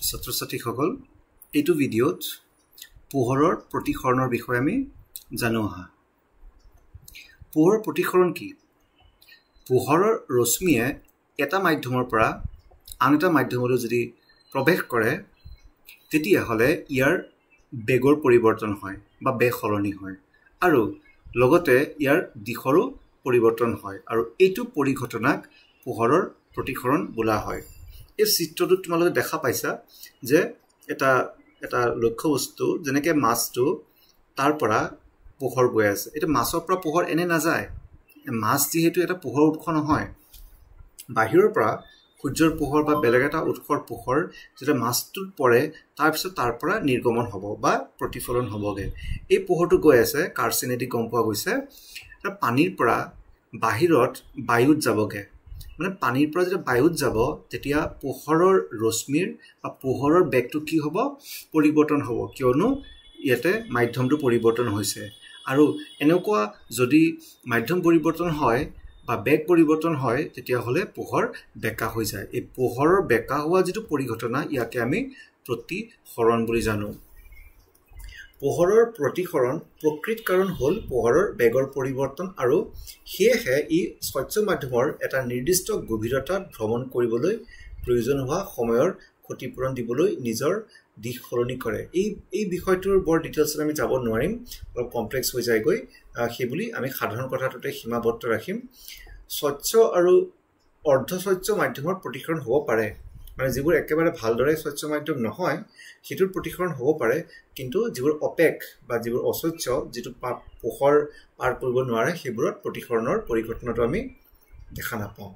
ছাত্ৰ-ছাত্ৰীসকল এইটো ভিডিঅ'ত পোহৰৰ প্ৰতিসৰণৰ বিষয়ে আমি জানো আহা পোহৰৰ প্ৰতিসৰণ কি পোহৰৰ ৰশ্মিয়ে এটা মাধ্যমৰ পৰা আন এটা মাধ্যমলৈ যদি প্ৰৱেশ কৰে তেতিয়া হলে ইয়াৰ বেগৰ পৰিৱৰ্তন হয় বা বেগ সলনি হয় আৰু লগতে ইয়াৰ দিশৰো পৰিৱৰ্তন হয় আৰু এইটো পৰিঘটনাক পোহৰৰ প্ৰতিসৰণ বোলা হয় এই চিত্ৰটোত তোমালোকে দেখা পাইছা যে এটা লক্ষ্য বস্তু যেনেকৈ মাছটো তাৰ পৰা পোহৰ গৈ আছে এটা মাছৰ পৰা পোহৰ এনে নাযায় মাছ যিহেতু এটা পোহৰ উৎস নহয় বাহিৰৰ পৰা সূৰ্যৰ পোহৰ বা বেলেগ এটা উৎসৰ পোহৰ যেতিয়া মাছটোত পৰে তাৰ পিছত তাৰ পৰা নিৰ্গমন হ'ব বা প্ৰতিফলন হ'বগে এই পোহৰটো গৈ আছে কাৰ্চিনেদি গম পোৱা গৈছে পানীৰ পৰা বাহিৰত বায়ুত যাবগে মানে পানীৰ পৰা যেতিয়া বায়ুত যাব তেতিয়া পোহৰৰ ৰশ্মিৰ বা পোহৰৰ বেগটো কি হ'ব পৰিৱৰ্তন হ'ব কিয়নো ইয়াতে মাধ্যমটো পৰিৱৰ্তন হৈছে আৰু এনেকুৱা যদি মাধ্যম পৰিৱৰ্তন হয় বা বেগ পৰিৱৰ্তন হয় তেতিয়া হলে পোহৰ বেকা হৈ যায় এই পোহৰৰ বেকা হোৱা যেটো পৰিঘটনা ইয়াকে আমি প্ৰতিসৰণ বুলি জানো পোহৰৰ প্ৰতিসৰণ প্ৰকৃত কাৰণ হ'ল পোহৰৰ বেগৰ পৰিৱৰ্তন আৰু হেহে ই স্বচ্ছ মাধ্যমৰ এটা নিৰ্দিষ্ট গভীৰতাত ভ্ৰমণ কৰিবলৈ প্ৰয়োজন হোৱা সময়ৰ ক্ষতিপূৰণ দিবলৈ নিজৰ দিশ সলনি কৰে এই বিষয়টোৰ বৰ ডিটেইলছত আমি যাব নোৱাৰিম অলপ কমপ্লেক্স হৈ যায়গৈ সেইবুলি আমি সাধাৰণ কথাটোতে সীমাবদ্ধ ৰাখিম স্বচ্ছ আৰু অৰ্ধ স্বচ্ছ মাধ্যমৰ প্ৰতিসৰণ হ'ব পাৰে মানে যিবোৰ একেবাৰে ভালদৰে স্বচ্ছ মাধ্যম নহয় সেটোৰ প্ৰতিসৰণ হ'ব পাৰে কিন্তু যিবোৰ অপেক বা যিবোৰ অস্বচ্ছ যেটো পোহৰ পাৰ কৰিব নোৱাৰে সেইবোৰত প্ৰতিসৰণৰ পৰিঘটনাটো আমি দেখা নাপাওঁ